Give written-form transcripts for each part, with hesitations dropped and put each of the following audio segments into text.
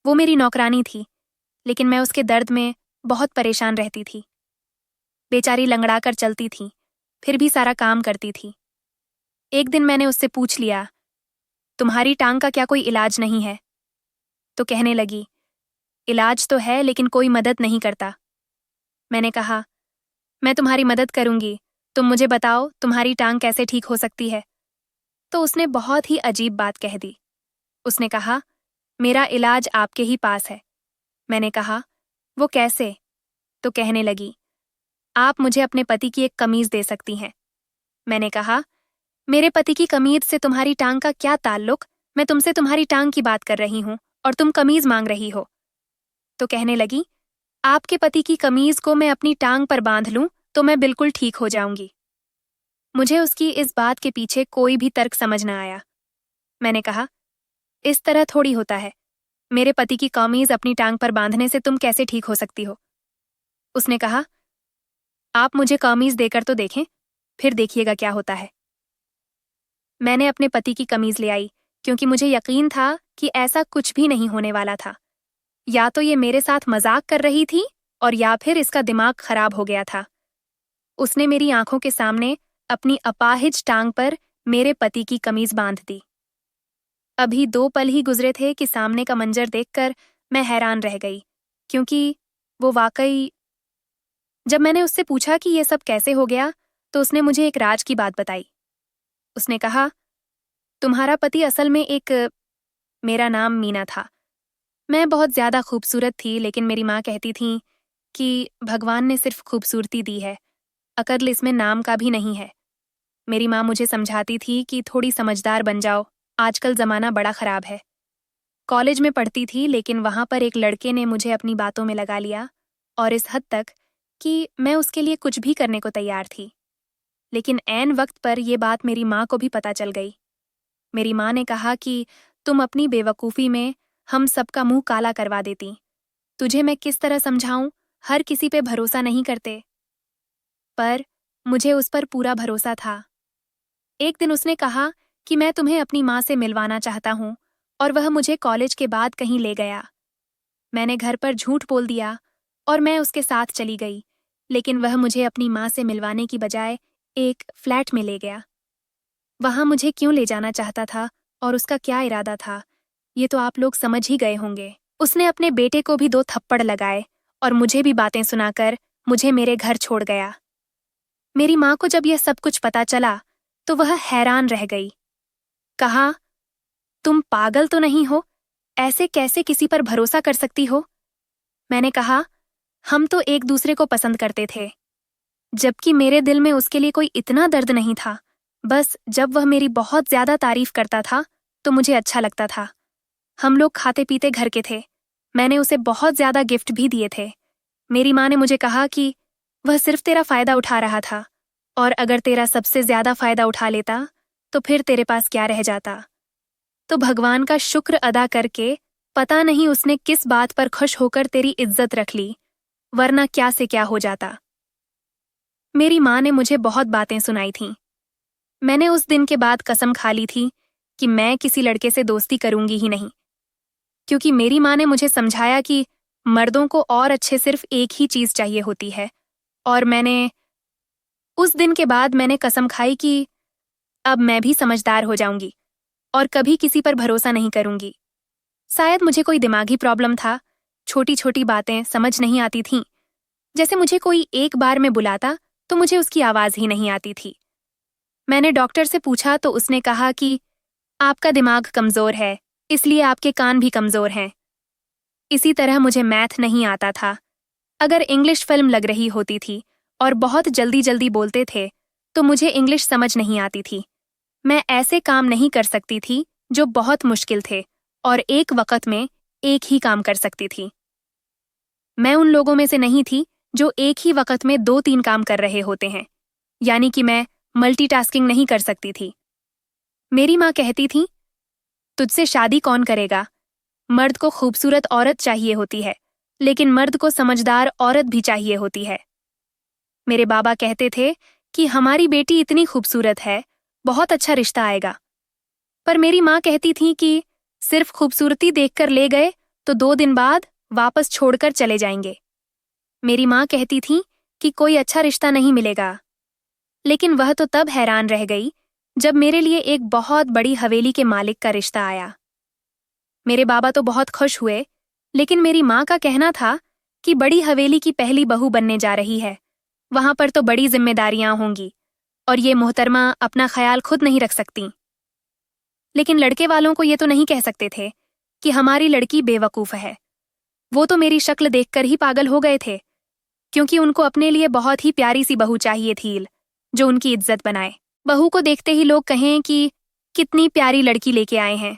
वो मेरी नौकरानी थी, लेकिन मैं उसके दर्द में बहुत परेशान रहती थी। बेचारी लंगड़ाकर चलती थी, फिर भी सारा काम करती थी। एक दिन मैंने उससे पूछ लिया, तुम्हारी टांग का क्या कोई इलाज नहीं है? तो कहने लगी, इलाज तो है लेकिन कोई मदद नहीं करता। मैंने कहा, मैं तुम्हारी मदद करूंगी, तुम मुझे बताओ तुम्हारी टांग कैसे ठीक हो सकती है? तो उसने बहुत ही अजीब बात कह दी। उसने कहा, मेरा इलाज आपके ही पास है। मैंने कहा, वो कैसे? तो कहने लगी, आप मुझे अपने पति की एक कमीज दे सकती हैं। मैंने कहा, मेरे पति की कमीज से तुम्हारी टांग का क्या ताल्लुक? मैं तुमसे तुम्हारी टांग की बात कर रही हूं और तुम कमीज मांग रही हो। तो कहने लगी, आपके पति की कमीज को मैं अपनी टांग पर बांध लूं तो मैं बिल्कुल ठीक हो जाऊंगी। मुझे उसकी इस बात के पीछे कोई भी तर्क समझ न आया। मैंने कहा, इस तरह थोड़ी होता है। मेरे पति की कमीज अपनी टांग पर बांधने से तुम कैसे ठीक हो सकती हो? उसने कहा, आप मुझे कमीज देकर तो देखें, फिर देखिएगा क्या होता है। मैंने अपने पति की कमीज ले आई, क्योंकि मुझे यकीन था कि ऐसा कुछ भी नहीं होने वाला था। या तो ये मेरे साथ मजाक कर रही थी और या फिर इसका दिमाग खराब हो गया था। उसने मेरी आंखों के सामने अपनी अपाहिज टांग पर मेरे पति की कमीज बांध दी। अभी 2 पल ही गुजरे थे कि सामने का मंजर देखकर मैं हैरान रह गई, क्योंकि वो वाकई। जब मैंने उससे पूछा कि ये सब कैसे हो गया, तो उसने मुझे एक राज की बात बताई। उसने कहा, तुम्हारा पति असल में एक। मेरा नाम मीना था। मैं बहुत ज्यादा खूबसूरत थी, लेकिन मेरी माँ कहती थी कि भगवान ने सिर्फ खूबसूरती दी है, अक्ल इसमें नाम का भी नहीं है। मेरी माँ मुझे समझाती थी कि थोड़ी समझदार बन जाओ, आजकल जमाना बड़ा खराब है। कॉलेज में पढ़ती थी, लेकिन वहां पर एक लड़के ने मुझे अपनी बातों में लगा लिया, और इस हद तक कि मैं उसके लिए कुछ भी करने को तैयार थी। लेकिन ऐन वक्त पर यह बात मेरी माँ को भी पता चल गई। मेरी माँ ने कहा कि तुम अपनी बेवकूफ़ी में हम सबका मुंह काला करवा देती। तुझे मैं किस तरह समझाऊं, हर किसी पे भरोसा नहीं करते। पर मुझे उस पर पूरा भरोसा था। एक दिन उसने कहा कि मैं तुम्हें अपनी माँ से मिलवाना चाहता हूँ, और वह मुझे कॉलेज के बाद कहीं ले गया। मैंने घर पर झूठ बोल दिया और मैं उसके साथ चली गई, लेकिन वह मुझे अपनी माँ से मिलवाने की बजाय एक फ्लैट में ले गया। वहां मुझे क्यों ले जाना चाहता था और उसका क्या इरादा था, ये तो आप लोग समझ ही गए होंगे। उसने अपने बेटे को भी 2 थप्पड़ लगाए और मुझे भी बातें सुनाकर मुझे मेरे घर छोड़ गया। मेरी माँ को जब यह सब कुछ पता चला तो वह हैरान रह गई। कहा, तुम पागल तो नहीं हो? ऐसे कैसे किसी पर भरोसा कर सकती हो? मैंने कहा, हम तो एक दूसरे को पसंद करते थे, जबकि मेरे दिल में उसके लिए कोई इतना दर्द नहीं था। बस जब वह मेरी बहुत ज्यादा तारीफ करता था तो मुझे अच्छा लगता था। हम लोग खाते पीते घर के थे। मैंने उसे बहुत ज्यादा गिफ्ट भी दिए थे। मेरी माँ ने मुझे कहा कि वह सिर्फ तेरा फायदा उठा रहा था, और अगर तेरा सबसे ज्यादा फायदा उठा लेता तो फिर तेरे पास क्या रह जाता। तो भगवान का शुक्र अदा करके पता नहीं उसने किस बात पर खुश होकर तेरी इज्जत रख ली, वरना क्या से क्या हो जाता। मेरी माँ ने मुझे बहुत बातें सुनाई थीं। मैंने उस दिन के बाद कसम खा ली थी कि मैं किसी लड़के से दोस्ती करूंगी ही नहीं, क्योंकि मेरी माँ ने मुझे समझाया कि मर्दों को और अच्छे सिर्फ एक ही चीज चाहिए होती है। और उस दिन के बाद मैंने कसम खाई कि अब मैं भी समझदार हो जाऊंगी और कभी किसी पर भरोसा नहीं करूंगी। शायद मुझे कोई दिमागी प्रॉब्लम था, छोटी छोटी बातें समझ नहीं आती थीं। जैसे मुझे कोई एक बार में बुलाता तो मुझे उसकी आवाज ही नहीं आती थी। मैंने डॉक्टर से पूछा तो उसने कहा कि आपका दिमाग कमजोर है, इसलिए आपके कान भी कमजोर हैं। इसी तरह मुझे मैथ नहीं आता था। अगर इंग्लिश फिल्म लग रही होती थी और बहुत जल्दी जल्दी बोलते थे तो मुझे इंग्लिश समझ नहीं आती थी। मैं ऐसे काम नहीं कर सकती थी जो बहुत मुश्किल थे और एक वक्त में एक ही काम कर सकती थी। मैं उन लोगों में से नहीं थी जो एक ही वक्त में 2-3 काम कर रहे होते हैं, यानी कि मैं मल्टीटास्किंग नहीं कर सकती थी। मेरी माँ कहती थी, तुझसे शादी कौन करेगा? मर्द को खूबसूरत औरत चाहिए होती है, लेकिन मर्द को समझदार औरत भी चाहिए होती है। मेरे बाबा कहते थे कि हमारी बेटी इतनी खूबसूरत है, बहुत अच्छा रिश्ता आएगा। पर मेरी माँ कहती थी कि सिर्फ खूबसूरती देखकर ले गए तो 2 दिन बाद वापस छोड़कर चले जाएंगे। मेरी माँ कहती थी कि कोई अच्छा रिश्ता नहीं मिलेगा, लेकिन वह तो तब हैरान रह गई जब मेरे लिए एक बहुत बड़ी हवेली के मालिक का रिश्ता आया। मेरे बाबा तो बहुत खुश हुए, लेकिन मेरी माँ का कहना था कि बड़ी हवेली की पहली बहू बनने जा रही है, वहां पर तो बड़ी जिम्मेदारियां होंगी और ये मोहतरमा अपना ख्याल खुद नहीं रख सकती। लेकिन लड़के वालों को ये तो नहीं कह सकते थे कि हमारी लड़की बेवकूफ है। वो तो मेरी शक्ल देखकर ही पागल हो गए थे, क्योंकि उनको अपने लिए बहुत ही प्यारी सी बहू चाहिए थी जो उनकी इज्जत बनाए। बहू को देखते ही लोग कहें कि कितनी प्यारी लड़की लेके आए हैं।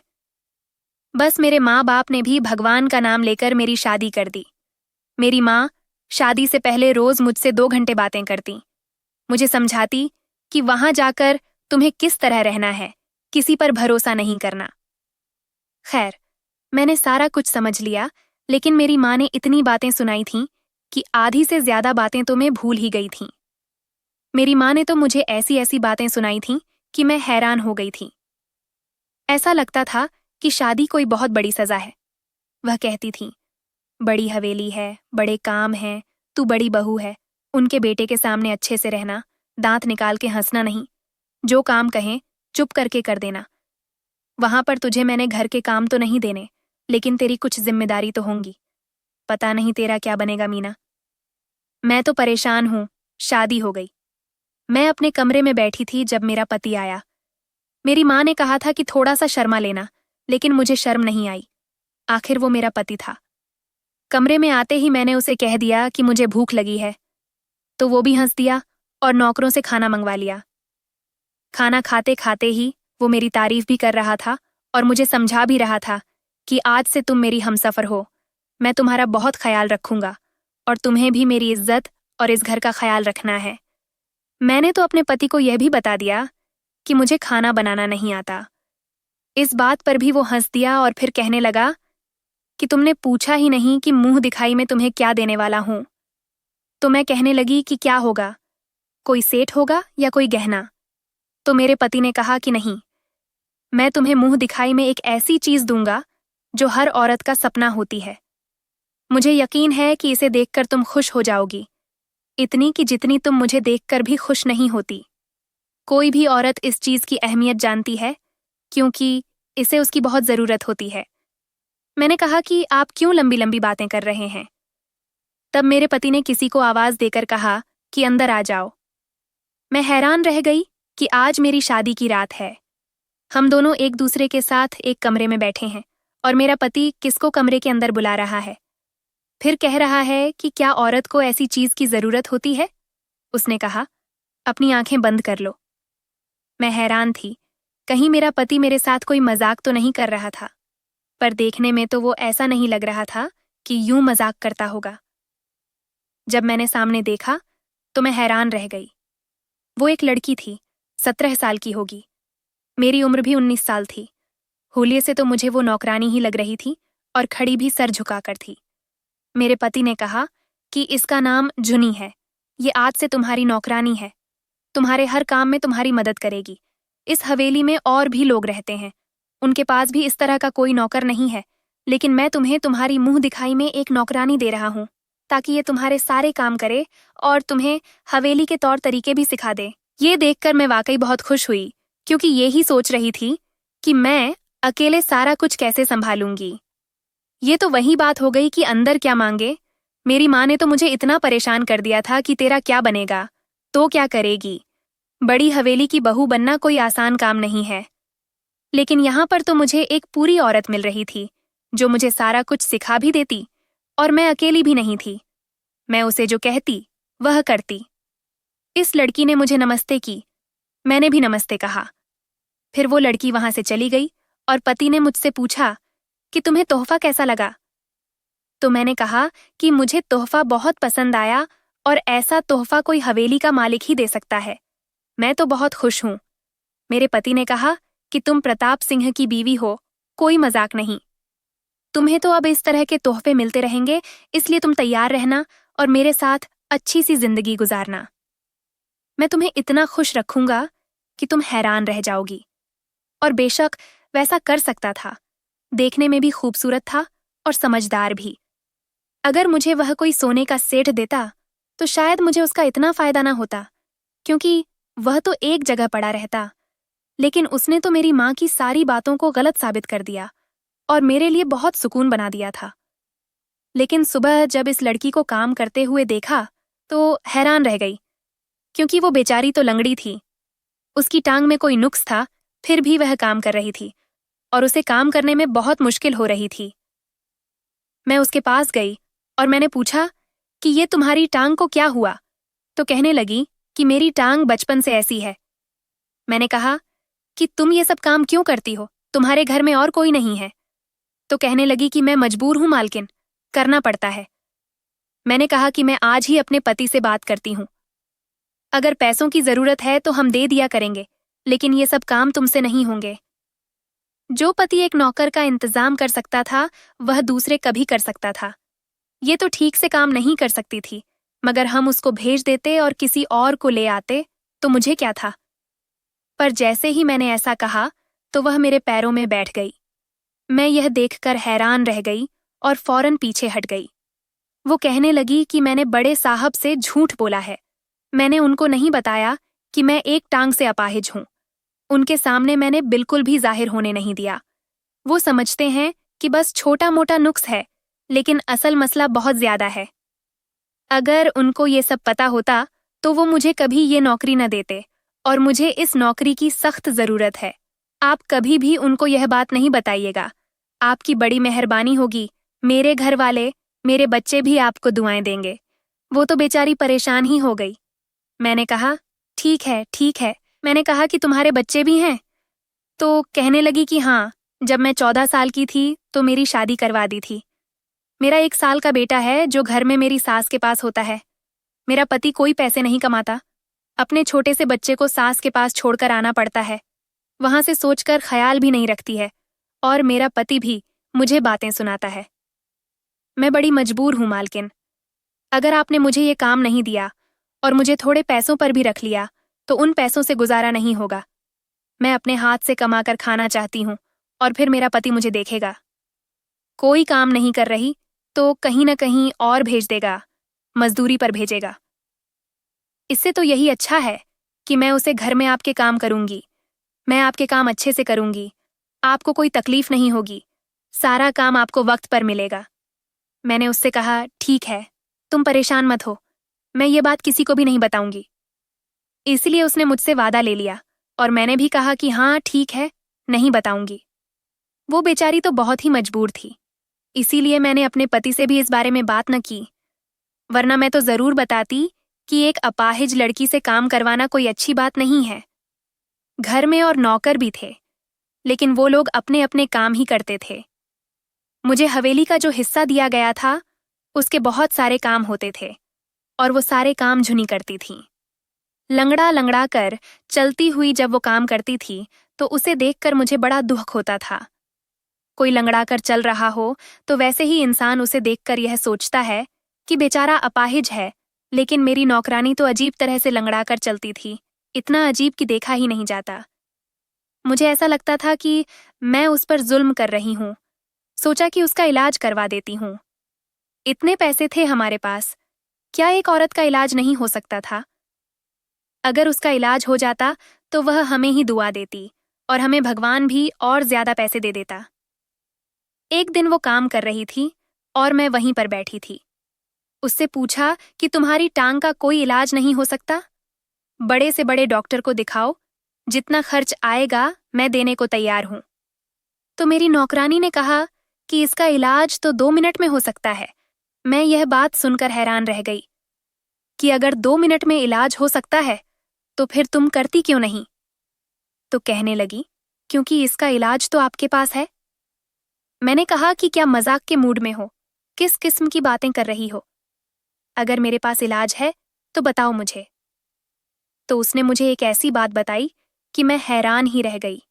बस मेरे माँ बाप ने भी भगवान का नाम लेकर मेरी शादी कर दी। मेरी माँ शादी से पहले रोज मुझसे 2 घंटे बातें करती, मुझे समझाती कि वहां जाकर तुम्हें किस तरह रहना है, किसी पर भरोसा नहीं करना। खैर, मैंने सारा कुछ समझ लिया, लेकिन मेरी माँ ने इतनी बातें सुनाई थीं कि आधी से ज्यादा बातें तो मैं भूल ही गई थी। मेरी माँ ने तो मुझे ऐसी ऐसी बातें सुनाई थीं कि मैं हैरान हो गई थी। ऐसा लगता था कि शादी कोई बहुत बड़ी सजा है। वह कहती थी, बड़ी हवेली है, बड़े काम हैं, तू बड़ी बहू है, उनके बेटे के सामने अच्छे से रहना, दांत निकाल के हंसना नहीं, जो काम कहें चुप करके कर देना। वहां पर तुझे मैंने घर के काम तो नहीं देने, लेकिन तेरी कुछ जिम्मेदारी तो होंगी। पता नहीं तेरा क्या बनेगा मीना। मैं तो परेशान हूं, शादी हो गई। मैं अपने कमरे में बैठी थी जब मेरा पति आया। मेरी माँ ने कहा था कि थोड़ा सा शर्मा लेना, लेकिन मुझे शर्म नहीं आई। आखिर वो मेरा पति था। कमरे में आते ही मैंने उसे कह दिया कि मुझे भूख लगी है, तो वो भी हंस दिया और नौकरों से खाना मंगवा लिया। खाना खाते खाते ही वो मेरी तारीफ भी कर रहा था और मुझे समझा भी रहा था कि आज से तुम मेरी हमसफर हो, मैं तुम्हारा बहुत ख्याल रखूंगा और तुम्हें भी मेरी इज्जत और इस घर का ख्याल रखना है। मैंने तो अपने पति को यह भी बता दिया कि मुझे खाना बनाना नहीं आता। इस बात पर भी वो हंस दिया और फिर कहने लगा कि तुमने पूछा ही नहीं कि मुंह दिखाई में तुम्हें क्या देने वाला हूं। तो मैं कहने लगी कि क्या होगा, कोई सेठ होगा या कोई गहना? तो मेरे पति ने कहा कि नहीं, मैं तुम्हें मुंह दिखाई में एक ऐसी चीज दूंगा जो हर औरत का सपना होती है। मुझे यकीन है कि इसे देखकर तुम खुश हो जाओगी, इतनी कि जितनी तुम मुझे देखकर भी खुश नहीं होती। कोई भी औरत इस चीज की अहमियत जानती है, क्योंकि इसे उसकी बहुत जरूरत होती है। मैंने कहा कि आप क्यों लंबी लंबी बातें कर रहे हैं? तब मेरे पति ने किसी को आवाज देकर कहा कि अंदर आ जाओ। मैं हैरान रह गई कि आज मेरी शादी की रात है। हम दोनों एक दूसरे के साथ एक कमरे में बैठे हैं और मेरा पति किसको कमरे के अंदर बुला रहा है। फिर कह रहा है कि क्या औरत को ऐसी चीज की जरूरत होती है? उसने कहा, अपनी आंखें बंद कर लो। मैं हैरान थी, कहीं मेरा पति मेरे साथ कोई मजाक तो नहीं कर रहा था, पर देखने में तो वो ऐसा नहीं लग रहा था कि यूं मजाक करता होगा। जब मैंने सामने देखा तो मैं हैरान रह गई। वो एक लड़की थी, 17 साल की होगी। मेरी उम्र भी 19 साल थी। हुलिये से तो मुझे वो नौकरानी ही लग रही थी और खड़ी भी सर झुकाकर थी। मेरे पति ने कहा कि इसका नाम जुनी है, ये आज से तुम्हारी नौकरानी है, तुम्हारे हर काम में तुम्हारी मदद करेगी। इस हवेली में और भी लोग रहते हैं, उनके पास भी इस तरह का कोई नौकर नहीं है, लेकिन मैं तुम्हें तुम्हारी मुंह दिखाई में एक नौकरानी दे रहा हूं, ताकि ये तुम्हारे सारे काम करे और तुम्हें हवेली के तौर तरीके भी सिखा दे। ये देखकर मैं वाकई बहुत खुश हुई, क्योंकि ये ही सोच रही थी कि मैं अकेले सारा कुछ कैसे संभालूंगी। ये तो वही बात हो गई कि अंदर क्या मांगे। मेरी माँ ने तो मुझे इतना परेशान कर दिया था कि तेरा क्या बनेगा, तो क्या करेगी। बड़ी हवेली की बहू बनना कोई आसान काम नहीं है, लेकिन यहाँ पर तो मुझे एक पूरी औरत मिल रही थी जो मुझे सारा कुछ सिखा भी देती, और मैं अकेली भी नहीं थी। मैं उसे जो कहती वह करती। इस लड़की ने मुझे नमस्ते की, मैंने भी नमस्ते कहा। फिर वो लड़की वहां से चली गई और पति ने मुझसे पूछा कि तुम्हें तोहफा कैसा लगा? तो मैंने कहा कि मुझे तोहफा बहुत पसंद आया और ऐसा तोहफा कोई हवेली का मालिक ही दे सकता है। मैं तो बहुत खुश हूं। मेरे पति ने कहा कि तुम प्रताप सिंह की बीवी हो, कोई मजाक नहीं। तुम्हें तो अब इस तरह के तोहफे मिलते रहेंगे, इसलिए तुम तैयार रहना और मेरे साथ अच्छी सी जिंदगी गुजारना। मैं तुम्हें इतना खुश रखूंगा कि तुम हैरान रह जाओगी। और बेशक वैसा कर सकता था। देखने में भी खूबसूरत था और समझदार भी। अगर मुझे वह कोई सोने का सेठ देता तो शायद मुझे उसका इतना फायदा ना होता, क्योंकि वह तो एक जगह पड़ा रहता। लेकिन उसने तो मेरी माँ की सारी बातों को गलत साबित कर दिया और मेरे लिए बहुत सुकून बना दिया था। लेकिन सुबह जब इस लड़की को काम करते हुए देखा तो हैरान रह गई, क्योंकि वो बेचारी तो लंगड़ी थी। उसकी टांग में कोई नुक्स था, फिर भी वह काम कर रही थी और उसे काम करने में बहुत मुश्किल हो रही थी। मैं उसके पास गई और मैंने पूछा कि ये तुम्हारी टांग को क्या हुआ? तो कहने लगी कि मेरी टांग बचपन से ऐसी है। मैंने कहा कि तुम ये सब काम क्यों करती हो? तुम्हारे घर में और कोई नहीं है? तो कहने लगी कि मैं मजबूर हूं मालकिन, करना पड़ता है। मैंने कहा कि मैं आज ही अपने पति से बात करती हूं। अगर पैसों की जरूरत है तो हम दे दिया करेंगे, लेकिन ये सब काम तुमसे नहीं होंगे। जो पति एक नौकर का इंतजाम कर सकता था, वह दूसरे कभी कर सकता था। ये तो ठीक से काम नहीं कर सकती थी, मगर हम उसको भेज देते और किसी और को ले आते तो मुझे क्या था। पर जैसे ही मैंने ऐसा कहा तो वह मेरे पैरों में बैठ गई। मैं यह देखकर हैरान रह गई और फौरन पीछे हट गई। वो कहने लगी कि मैंने बड़े साहब से झूठ बोला है। मैंने उनको नहीं बताया कि मैं एक टांग से अपाहिज हूं। उनके सामने मैंने बिल्कुल भी जाहिर होने नहीं दिया। वो समझते हैं कि बस छोटा मोटा नुक्स है, लेकिन असल मसला बहुत ज्यादा है। अगर उनको ये सब पता होता तो वो मुझे कभी ये नौकरी न देते, और मुझे इस नौकरी की सख्त जरूरत है। आप कभी भी उनको यह बात नहीं बताइएगा। आपकी बड़ी मेहरबानी होगी। मेरे घर वाले, मेरे बच्चे भी आपको दुआएं देंगे। वो तो बेचारी परेशान ही हो गई। मैंने कहा ठीक है, ठीक है। मैंने कहा कि तुम्हारे बच्चे भी हैं? तो कहने लगी कि हाँ, जब मैं 14 साल की थी तो मेरी शादी करवा दी थी। मेरा 1 साल का बेटा है जो घर में मेरी सास के पास होता है। मेरा पति कोई पैसे नहीं कमाता। अपने छोटे से बच्चे को सास के पास छोड़कर आना पड़ता है। वहां से सोचकर ख्याल भी नहीं रखती है, और मेरा पति भी मुझे बातें सुनाता है। मैं बड़ी मजबूर हूं मालकिन। अगर आपने मुझे ये काम नहीं दिया और मुझे थोड़े पैसों पर भी रख लिया तो उन पैसों से गुजारा नहीं होगा। मैं अपने हाथ से कमाकर खाना चाहती हूँ और फिर मेरा पति मुझे देखेगा। कोई काम नहीं कर रही तो कहीं न कहीं और भेज देगा, मजदूरी पर भेजेगा। इससे तो यही अच्छा है कि मैं उसे घर में आपके काम करूंगी। मैं आपके काम अच्छे से करूंगी। आपको कोई तकलीफ नहीं होगी। सारा काम आपको वक्त पर मिलेगा। मैंने उससे कहा ठीक है, तुम परेशान मत हो। मैं ये बात किसी को भी नहीं बताऊंगी। इसलिए उसने मुझसे वादा ले लिया और मैंने भी कहा कि हाँ ठीक है, नहीं बताऊंगी। वो बेचारी तो बहुत ही मजबूर थी, इसीलिए मैंने अपने पति से भी इस बारे में बात न की, वरना मैं तो जरूर बताती कि एक अपाहिज लड़की से काम करवाना कोई अच्छी बात नहीं है। घर में और नौकर भी थे, लेकिन वो लोग अपने अपने काम ही करते थे। मुझे हवेली का जो हिस्सा दिया गया था उसके बहुत सारे काम होते थे और वो सारे काम झुनी करती थी। लंगड़ा लंगड़ा कर चलती हुई जब वो काम करती थी तो उसे देखकर मुझे बड़ा दुख होता था। कोई लंगड़ा कर चल रहा हो तो वैसे ही इंसान उसे देखकर यह सोचता है कि बेचारा अपाहिज है, लेकिन मेरी नौकरानी तो अजीब तरह से लंगड़ा कर चलती थी, इतना अजीब कि देखा ही नहीं जाता। मुझे ऐसा लगता था कि मैं उस पर जुल्म कर रही हूँ। सोचा कि उसका इलाज करवा देती हूँ। इतने पैसे थे हमारे पास, क्या एक औरत का इलाज नहीं हो सकता था? अगर उसका इलाज हो जाता तो वह हमें ही दुआ देती और हमें भगवान भी और ज्यादा पैसे दे देता। एक दिन वो काम कर रही थी और मैं वहीं पर बैठी थी। उससे पूछा कि तुम्हारी टांग का कोई इलाज नहीं हो सकता? बड़े से बड़े डॉक्टर को दिखाओ, जितना खर्च आएगा मैं देने को तैयार हूं। तो मेरी नौकरानी ने कहा कि इसका इलाज तो 2 मिनट में हो सकता है। मैं यह बात सुनकर हैरान रह गई कि अगर 2 मिनट में इलाज हो सकता है तो फिर तुम करती क्यों नहीं? तो कहने लगी क्योंकि इसका इलाज तो आपके पास है। मैंने कहा कि क्या मजाक के मूड में हो? किस किस्म की बातें कर रही हो? अगर मेरे पास इलाज है तो बताओ मुझे। तो उसने मुझे एक ऐसी बात बताई कि मैं हैरान ही रह गई।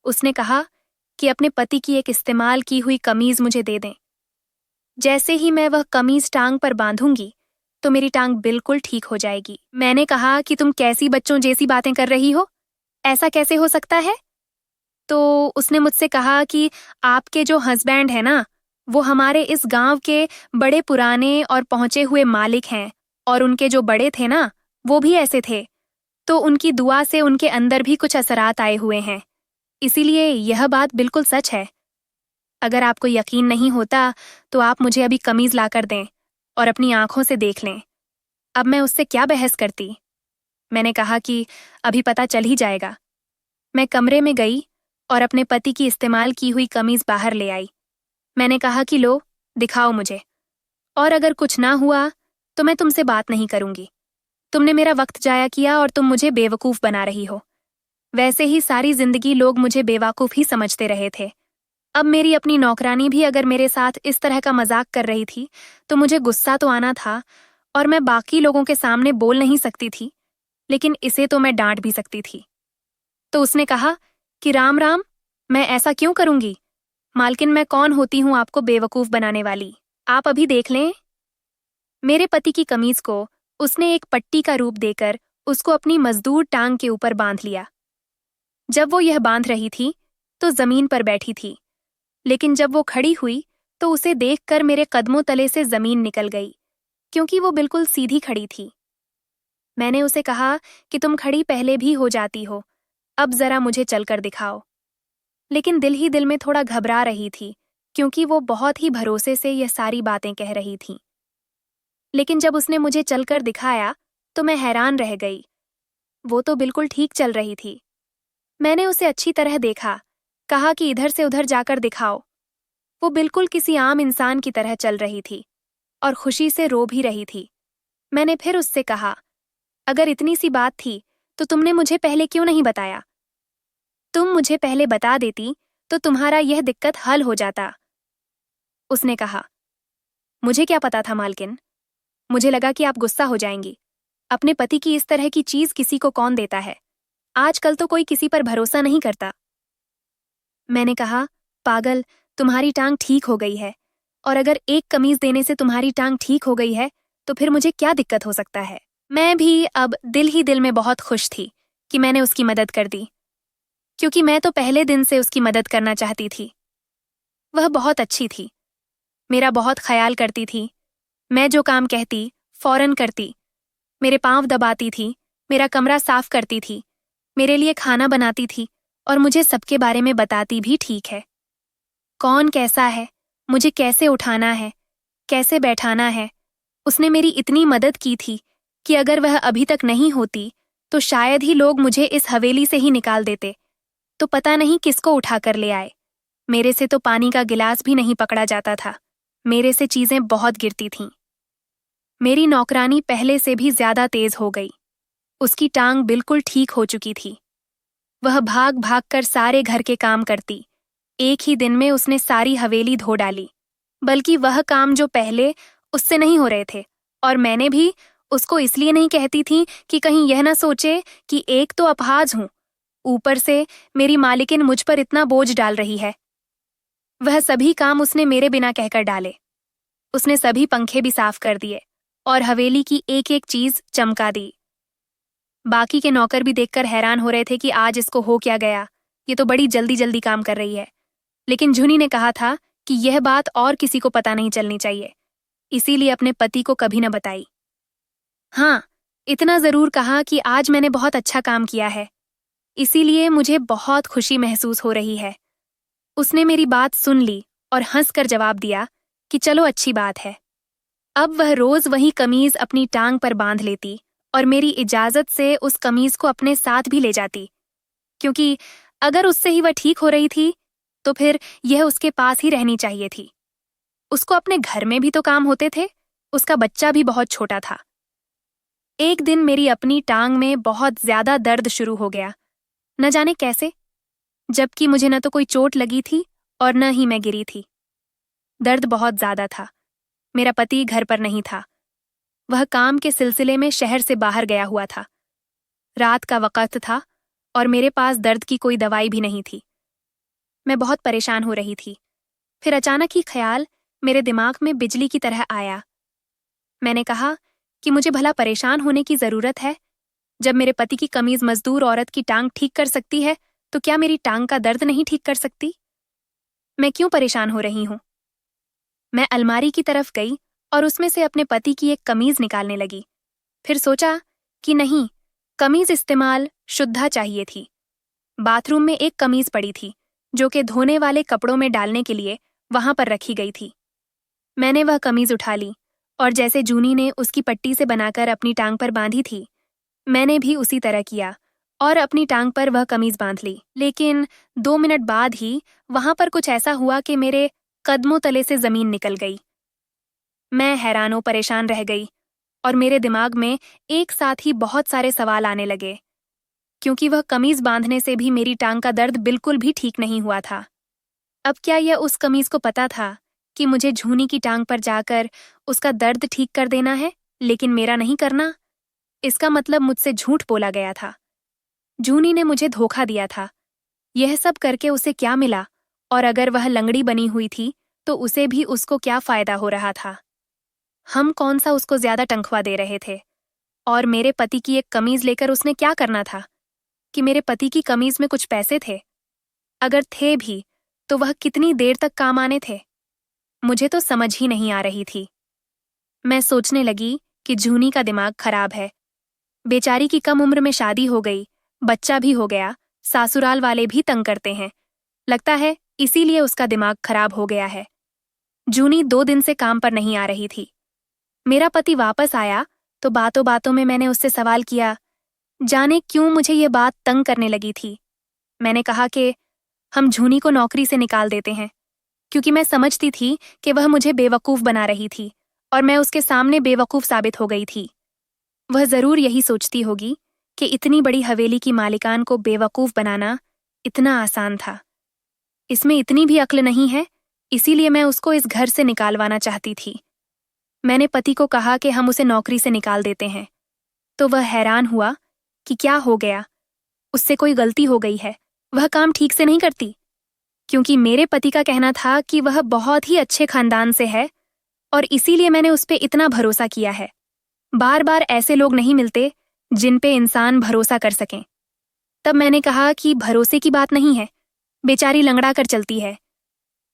उसने कहा कि अपने पति की एक इस्तेमाल की हुई कमीज मुझे दे दें। जैसे ही मैं वह कमीज टांग पर बांधूंगी तो मेरी टांग बिल्कुल ठीक हो जाएगी। मैंने कहा कि तुम कैसी बच्चों जैसी बातें कर रही हो? ऐसा कैसे हो सकता है? तो उसने मुझसे कहा कि आपके जो हस्बैंड है ना, वो हमारे इस गांव के बड़े पुराने और पहुंचे हुए मालिक हैं, और उनके जो बड़े थे ना, वो भी ऐसे थे। तो उनकी दुआ से उनके अंदर भी कुछ असरात आए हुए हैं। इसीलिए यह बात बिल्कुल सच है। अगर आपको यकीन नहीं होता तो आप मुझे अभी कमीज लाकर दें और अपनी आंखों से देख लें। अब मैं उससे क्या बहस करती। मैंने कहा कि अभी पता चल ही जाएगा। मैं कमरे में गई और अपने पति की इस्तेमाल की हुई कमीज बाहर ले आई। मैंने कहा कि लो, दिखाओ मुझे, और अगर कुछ ना हुआ तो मैं तुमसे बात नहीं करूंगी। तुमने मेरा वक्त जाया किया और तुम मुझे बेवकूफ बना रही हो। वैसे ही सारी जिंदगी लोग मुझे बेवकूफ ही समझते रहे थे। अब मेरी अपनी नौकरानी भी अगर मेरे साथ इस तरह का मजाक कर रही थी तो मुझे गुस्सा तो आना था, और मैं बाकी लोगों के सामने बोल नहीं सकती थी, लेकिन इसे तो मैं डांट भी सकती थी। तो उसने कहा कि राम राम, मैं ऐसा क्यों करूंगी? मालकिन, मैं कौन होती हूं आपको बेवकूफ बनाने वाली? आप अभी देख लें। मेरे पति की कमीज को उसने एक पट्टी का रूप देकर उसको अपनी मजदूर टांग के ऊपर बांध लिया। जब वो यह बांध रही थी तो जमीन पर बैठी थी, लेकिन जब वो खड़ी हुई तो उसे देखकर मेरे कदमों तले से जमीन निकल गई, क्योंकि वो बिल्कुल सीधी खड़ी थी। मैंने उसे कहा कि तुम खड़ी पहले भी हो जाती हो, अब जरा मुझे चलकर दिखाओ। लेकिन दिल ही दिल में थोड़ा घबरा रही थी, क्योंकि वो बहुत ही भरोसे से यह सारी बातें कह रही थी। लेकिन जब उसने मुझे चलकर दिखाया तो मैं हैरान रह गई। वो तो बिल्कुल ठीक चल रही थी। मैंने उसे अच्छी तरह देखा, कहा कि इधर से उधर जाकर दिखाओ। वो बिल्कुल किसी आम इंसान की तरह चल रही थी और खुशी से रो भी रही थी। मैंने फिर उससे कहा, अगर इतनी सी बात थी तो तुमने मुझे पहले क्यों नहीं बताया? तुम मुझे पहले बता देती तो तुम्हारा यह दिक्कत हल हो जाता। उसने कहा, मुझे क्या पता था मालकिन, मुझे लगा कि आप गुस्सा हो जाएंगी। अपने पति की इस तरह की चीज किसी को कौन देता है? आजकल तो कोई किसी पर भरोसा नहीं करता। मैंने कहा, पागल, तुम्हारी टांग ठीक हो गई है, और अगर एक कमीज देने से तुम्हारी टांग ठीक हो गई है तो फिर मुझे क्या दिक्कत हो सकता है? मैं भी अब दिल ही दिल में बहुत खुश थी कि मैंने उसकी मदद कर दी, क्योंकि मैं तो पहले दिन से उसकी मदद करना चाहती थी। वह बहुत अच्छी थी, मेरा बहुत ख्याल करती थी। मैं जो काम कहती फौरन करती, मेरे पांव दबाती थी, मेरा कमरा साफ करती थी, मेरे लिए खाना बनाती थी, और मुझे सबके बारे में बताती भी ठीक है। कौन कैसा है, मुझे कैसे उठाना है, कैसे बैठाना है। उसने मेरी इतनी मदद की थी कि अगर वह अभी तक नहीं होती तो शायद ही लोग मुझे इस हवेली से ही निकाल देते, तो पता नहीं किसको उठाकर ले आए। मेरे से तो पानी का गिलास भी नहीं पकड़ा जाता था, मेरे से चीजें बहुत गिरती थीं। मेरी नौकरानी पहले से भी ज्यादा तेज हो गई। उसकी टांग बिल्कुल ठीक हो चुकी थी। वह भाग भाग कर सारे घर के काम करती। एक ही दिन में उसने सारी हवेली धो डाली, बल्कि वह काम जो पहले उससे नहीं हो रहे थे। और मैंने भी उसको इसलिए नहीं कहती थी कि कहीं यह ना सोचे कि एक तो अपहाज हूं, ऊपर से मेरी मालिकिन मुझ पर इतना बोझ डाल रही है। वह सभी काम उसने मेरे बिना कहकर डाले। उसने सभी पंखे भी साफ कर दिए और हवेली की एक एक चीज चमका दी। बाकी के नौकर भी देखकर हैरान हो रहे थे कि आज इसको हो क्या गया, ये तो बड़ी जल्दी जल्दी काम कर रही है। लेकिन झुनी ने कहा था कि यह बात और किसी को पता नहीं चलनी चाहिए, इसीलिए अपने पति को कभी न बताई। हाँ, इतना जरूर कहा कि आज मैंने बहुत अच्छा काम किया है, इसीलिए मुझे बहुत खुशी महसूस हो रही है। उसने मेरी बात सुन ली और हंसकर जवाब दिया कि चलो, अच्छी बात है। अब वह रोज वही कमीज अपनी टांग पर बांध लेती और मेरी इजाजत से उस कमीज को अपने साथ भी ले जाती, क्योंकि अगर उससे ही वह ठीक हो रही थी तो फिर यह उसके पास ही रहनी चाहिए थी। उसको अपने घर में भी तो काम होते थे, उसका बच्चा भी बहुत छोटा था। एक दिन मेरी अपनी टांग में बहुत ज्यादा दर्द शुरू हो गया, न जाने कैसे, जबकि मुझे न तो कोई चोट लगी थी और न ही मैं गिरी थी। दर्द बहुत ज्यादा था। मेरा पति घर पर नहीं था, वह काम के सिलसिले में शहर से बाहर गया हुआ था। रात का वक्त था और मेरे पास दर्द की कोई दवाई भी नहीं थी। मैं बहुत परेशान हो रही थी। फिर अचानक ही ख्याल मेरे दिमाग में बिजली की तरह आया। मैंने कहा कि मुझे भला परेशान होने की जरूरत है? जब मेरे पति की कमीज मजदूर औरत की टांग ठीक कर सकती है तो क्या मेरी टांग का दर्द नहीं ठीक कर सकती? मैं क्यों परेशान हो रही हूं? मैं अलमारी की तरफ गई और उसमें से अपने पति की एक कमीज निकालने लगी। फिर सोचा कि नहीं, कमीज इस्तेमाल शुद्धा चाहिए थी। बाथरूम में एक कमीज पड़ी थी जो कि धोने वाले कपड़ों में डालने के लिए वहां पर रखी गई थी। मैंने वह कमीज उठा ली और जैसे जूनी ने उसकी पट्टी से बनाकर अपनी टांग पर बांधी थी, मैंने भी उसी तरह किया और अपनी टांग पर वह कमीज बांध ली। लेकिन 2 मिनट बाद ही वहां पर कुछ ऐसा हुआ कि मेरे कदमों तले से जमीन निकल गई। मैं हैरानों परेशान रह गई और मेरे दिमाग में एक साथ ही बहुत सारे सवाल आने लगे, क्योंकि वह कमीज बांधने से भी मेरी टांग का दर्द बिल्कुल भी ठीक नहीं हुआ था। अब क्या यह उस कमीज को पता था कि मुझे झूनी की टांग पर जाकर उसका दर्द ठीक कर देना है, लेकिन मेरा नहीं करना? इसका मतलब मुझसे झूठ बोला गया था। जूनी ने मुझे धोखा दिया था। यह सब करके उसे क्या मिला? और अगर वह लंगड़ी बनी हुई थी तो उसे भी उसको क्या फायदा हो रहा था? हम कौन सा उसको ज्यादा तनख्वाह दे रहे थे? और मेरे पति की एक कमीज लेकर उसने क्या करना था? कि मेरे पति की कमीज में कुछ पैसे थे? अगर थे भी तो वह कितनी देर तक काम आने थे? मुझे तो समझ ही नहीं आ रही थी। मैं सोचने लगी कि जूनी का दिमाग खराब है। बेचारी की कम उम्र में शादी हो गई, बच्चा भी हो गया, सासुराल वाले भी तंग करते हैं। लगता है इसीलिए उसका दिमाग खराब हो गया है। जूनी 2 दिन से काम पर नहीं आ रही थी। मेरा पति वापस आया तो बातों बातों में मैंने उससे सवाल किया। जाने क्यों मुझे ये बात तंग करने लगी थी। मैंने कहा कि हम जूनी को नौकरी से निकाल देते हैं, क्योंकि मैं समझती थी कि वह मुझे बेवकूफ बना रही थी और मैं उसके सामने बेवकूफ साबित हो गई थी। वह जरूर यही सोचती होगी कि इतनी बड़ी हवेली की मालिकान को बेवकूफ बनाना इतना आसान था। इसमें इतनी भी अक्ल नहीं है, इसीलिए मैं उसको इस घर से निकालवाना चाहती थी। मैंने पति को कहा कि हम उसे नौकरी से निकाल देते हैं, तो वह हैरान हुआ कि क्या हो गया, उससे कोई गलती हो गई है, वह काम ठीक से नहीं करती। क्योंकि मेरे पति का कहना था कि वह बहुत ही अच्छे खानदान से है और इसीलिए मैंने उस पे इतना भरोसा किया है। बार बार ऐसे लोग नहीं मिलते जिन पे इंसान भरोसा कर सकें। तब मैंने कहा कि भरोसे की बात नहीं है, बेचारी लंगड़ा कर चलती है।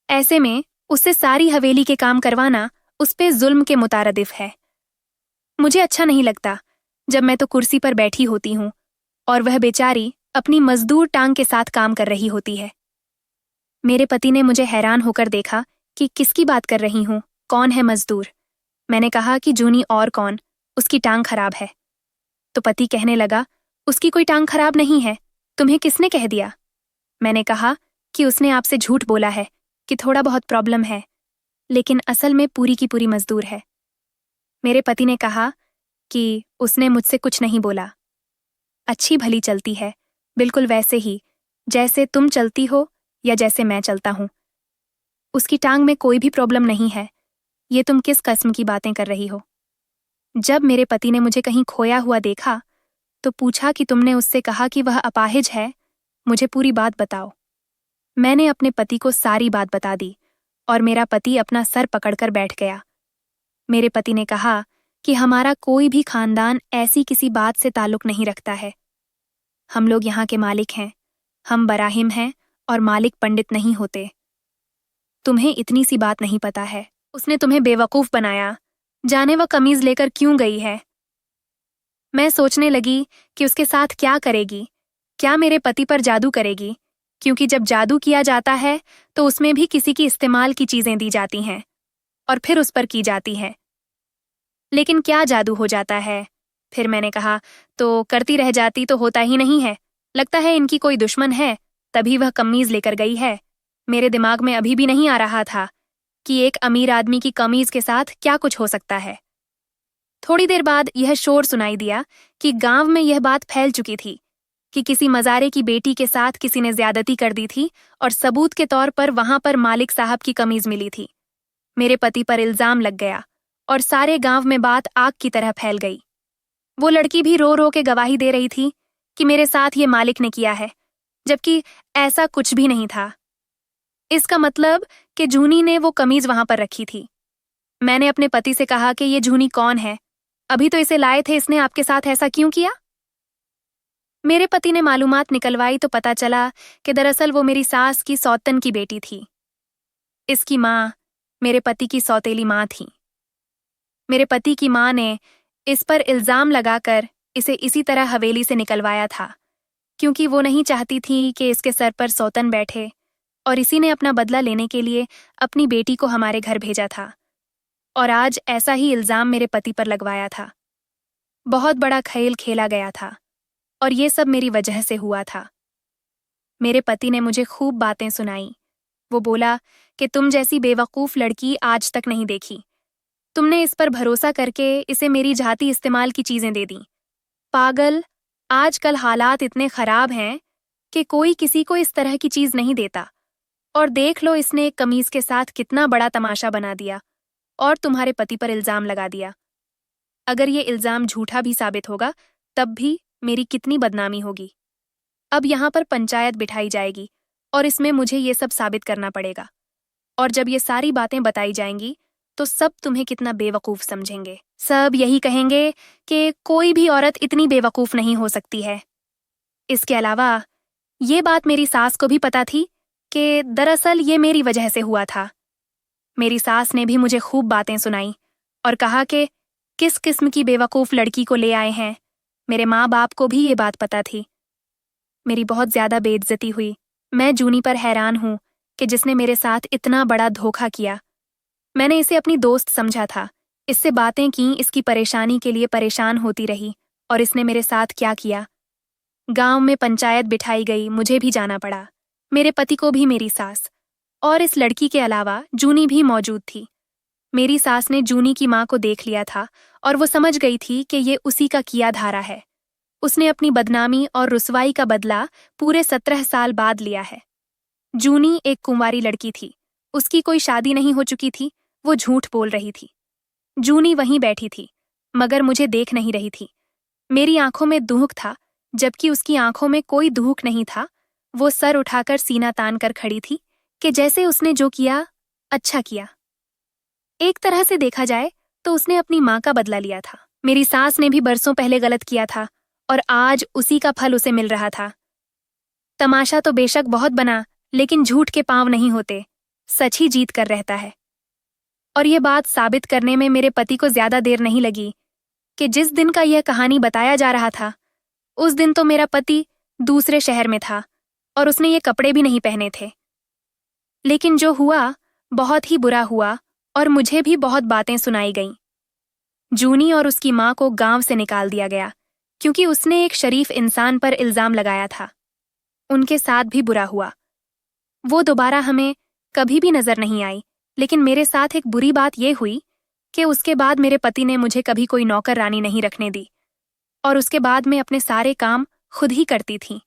ऐसे में उससे सारी हवेली के काम करवाना उस पे जुल्म के मुतारदिफ है। मुझे अच्छा नहीं लगता जब मैं तो कुर्सी पर बैठी होती हूँ और वह बेचारी अपनी मजदूर टांग के साथ काम कर रही होती है। मेरे पति ने मुझे हैरान होकर देखा कि किसकी बात कर रही हूँ, कौन है मजदूर? मैंने कहा कि जूनी और कौन, उसकी टांग खराब है। तो पति कहने लगा, उसकी कोई टांग खराब नहीं है, तुम्हें किसने कह दिया? मैंने कहा कि उसने आपसे झूठ बोला है कि थोड़ा बहुत प्रॉब्लम है, लेकिन असल में पूरी की पूरी मजदूर है। मेरे पति ने कहा कि उसने मुझसे कुछ नहीं बोला, अच्छी भली चलती है, बिल्कुल वैसे ही जैसे तुम चलती हो या जैसे मैं चलता हूं। उसकी टांग में कोई भी प्रॉब्लम नहीं है। ये तुम किस किस्म की बातें कर रही हो? जब मेरे पति ने मुझे कहीं खोया हुआ देखा तो पूछा कि तुमने उससे कहा कि वह अपाहिज है, मुझे पूरी बात बताओ। मैंने अपने पति को सारी बात बता दी और मेरा पति अपना सर पकड़कर बैठ गया। मेरे पति ने कहा कि हमारा कोई भी खानदान ऐसी किसी बात से ताल्लुक नहीं रखता है। हम लोग यहाँ के मालिक हैं, हम बराहिम हैं और मालिक पंडित नहीं होते। तुम्हें इतनी सी बात नहीं पता है। उसने तुम्हें बेवकूफ बनाया, जाने वह कमीज लेकर क्यों गई है। मैं सोचने लगी कि उसके साथ क्या करेगी, क्या मेरे पति पर जादू करेगी, क्योंकि जब जादू किया जाता है तो उसमें भी किसी की इस्तेमाल की चीजें दी जाती हैं और फिर उस पर की जाती है। लेकिन क्या जादू हो जाता है? फिर मैंने कहा, तो करती रह जाती तो होता ही नहीं है। लगता है इनकी कोई दुश्मन है, तभी वह कमीज लेकर गई है। मेरे दिमाग में अभी भी नहीं आ रहा था कि एक अमीर आदमी की कमीज के साथ क्या कुछ हो सकता है। थोड़ी देर बाद यह शोर सुनाई दिया कि गांव में यह बात फैल चुकी थी कि किसी मजारे की बेटी के साथ किसी ने ज्यादती कर दी थी और सबूत के तौर पर वहां पर मालिक साहब की कमीज मिली थी। मेरे पति पर इल्जाम लग गया और सारे गांव में बात आग की तरह फैल गई। वो लड़की भी रो रो के गवाही दे रही थी कि मेरे साथ ये मालिक ने किया है, जबकि ऐसा कुछ भी नहीं था। इसका मतलब कि जूनी ने वो कमीज वहां पर रखी थी। मैंने अपने पति से कहा कि ये जूनी कौन है, अभी तो इसे लाए थे, इसने आपके साथ ऐसा क्यों किया? मेरे पति ने मालूमात निकलवाई तो पता चला कि दरअसल वो मेरी सास की सौतन की बेटी थी। इसकी माँ, मेरे पति की सौतेली माँ थी। मेरे पति की माँ ने इस पर इल्जाम लगाकर इसे इसी तरह हवेली से निकलवाया था, क्योंकि वो नहीं चाहती थी कि इसके सर पर सौतन बैठे, और इसी ने अपना बदला लेने के लिए अपनी बेटी को हमारे घर भेजा था। और आज ऐसा ही इल्जाम मेरे पति पर लगवाया था। बहुत बड़ा खेल खेला गया था, और ये सब मेरी वजह से हुआ था। मेरे पति ने मुझे खूब बातें सुनाई। वो बोला कि तुम जैसी बेवकूफ़ लड़की आज तक नहीं देखी। तुमने इस पर भरोसा करके इसे मेरी जाति इस्तेमाल की चीज़ें दे दी। पागल, आजकल हालात इतने खराब हैं कि कोई किसी को इस तरह की चीज़ नहीं देता। और देख लो, इसने एक कमीज़ के साथ कितना बड़ा तमाशा बना दिया और तुम्हारे पति पर इल्ज़ाम लगा दिया। अगर ये इल्ज़ाम झूठा भी साबित होगा, तब भी मेरी कितनी बदनामी होगी। अब यहाँ पर पंचायत बिठाई जाएगी और इसमें मुझे ये सब साबित करना पड़ेगा। और जब ये सारी बातें बताई जाएंगी तो सब तुम्हें कितना बेवकूफ़ समझेंगे। सब यही कहेंगे कि कोई भी औरत इतनी बेवकूफ़ नहीं हो सकती है। इसके अलावा ये बात मेरी सास को भी पता थी कि दरअसल ये मेरी वजह से हुआ था। मेरी सास ने भी मुझे खूब बातें सुनाई और कहा कि किस किस्म की बेवकूफ़ लड़की को ले आए हैं। मेरे माँ बाप को भी ये बात पता थी। मेरी बहुत ज़्यादा बेइज्जती हुई। मैं जूनी पर हैरान हूँ कि जिसने मेरे साथ इतना बड़ा धोखा किया। मैंने इसे अपनी दोस्त समझा था, इससे बातें की, इसकी परेशानी के लिए परेशान होती रही, और इसने मेरे साथ क्या किया। गांव में पंचायत बिठाई गई, मुझे भी जाना पड़ा। मेरे पति को भी मेरी सास और इस लड़की के अलावा जूनी भी मौजूद थी। मेरी सास ने जूनी की माँ को देख लिया था और वो समझ गई थी कि ये उसी का किया धारा है। उसने अपनी बदनामी और रुसवाई का बदला पूरे 17 साल बाद लिया है। जूनी एक कुंवारी लड़की थी, उसकी कोई शादी नहीं हो चुकी थी। वो झूठ बोल रही थी। जूनी वहीं बैठी थी, मगर मुझे देख नहीं रही थी। मेरी आंखों में दुहक था, जबकि उसकी आंखों में कोई दुहक नहीं था। वो सर उठाकर सीना तान कर खड़ी थी कि जैसे उसने जो किया अच्छा किया। एक तरह से देखा जाए तो उसने अपनी माँ का बदला लिया था। मेरी सास ने भी बरसों पहले गलत किया था और आज उसी का फल उसे मिल रहा था। तमाशा तो बेशक बहुत बना, लेकिन झूठ के पांव नहीं होते, सच ही जीत कर रहता है। और ये बात साबित करने में मेरे पति को ज्यादा देर नहीं लगी कि जिस दिन का यह कहानी बताया जा रहा था, उस दिन तो मेरा पति दूसरे शहर में था और उसने ये कपड़े भी नहीं पहने थे। लेकिन जो हुआ बहुत ही बुरा हुआ और मुझे भी बहुत बातें सुनाई गईं। जूनी और उसकी माँ को गांव से निकाल दिया गया क्योंकि उसने एक शरीफ इंसान पर इल्जाम लगाया था। उनके साथ भी बुरा हुआ। वो दोबारा हमें कभी भी नजर नहीं आई। लेकिन मेरे साथ एक बुरी बात यह हुई कि उसके बाद मेरे पति ने मुझे कभी कोई नौकर रानी नहीं रखने दी और उसके बाद मैं अपने सारे काम खुद ही करती थी।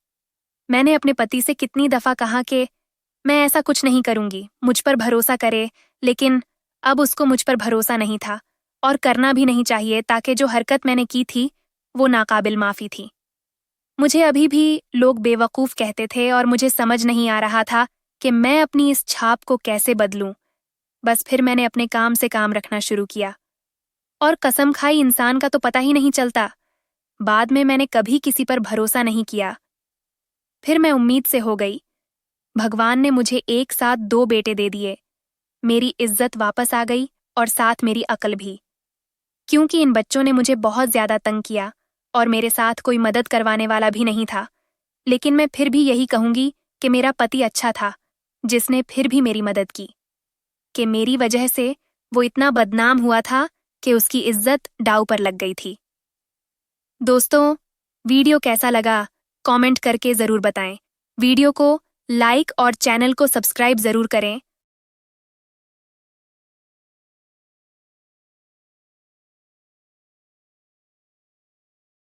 मैंने अपने पति से कितनी दफा कहा कि मैं ऐसा कुछ नहीं करूंगी, मुझ पर भरोसा करे, लेकिन अब उसको मुझ पर भरोसा नहीं था और करना भी नहीं चाहिए, ताकि जो हरकत मैंने की थी वो नाकाबिल माफ़ी थी। मुझे अभी भी लोग बेवकूफ़ कहते थे और मुझे समझ नहीं आ रहा था कि मैं अपनी इस छाप को कैसे बदलूं। बस फिर मैंने अपने काम से काम रखना शुरू किया और कसम खाई इंसान का तो पता ही नहीं चलता। बाद में मैंने कभी किसी पर भरोसा नहीं किया। फिर मैं उम्मीद से हो गई। भगवान ने मुझे एक साथ 2 बेटे दे दिए। मेरी इज्जत वापस आ गई और साथ मेरी अकल भी, क्योंकि इन बच्चों ने मुझे बहुत ज्यादा तंग किया और मेरे साथ कोई मदद करवाने वाला भी नहीं था। लेकिन मैं फिर भी यही कहूंगी कि मेरा पति अच्छा था, जिसने फिर भी मेरी मदद की। कि मेरी वजह से वो इतना बदनाम हुआ था कि उसकी इज्जत दांव पर लग गई थी। दोस्तों, वीडियो कैसा लगा कमेंट करके ज़रूर बताएं। वीडियो को लाइक और चैनल को सब्सक्राइब ज़रूर करें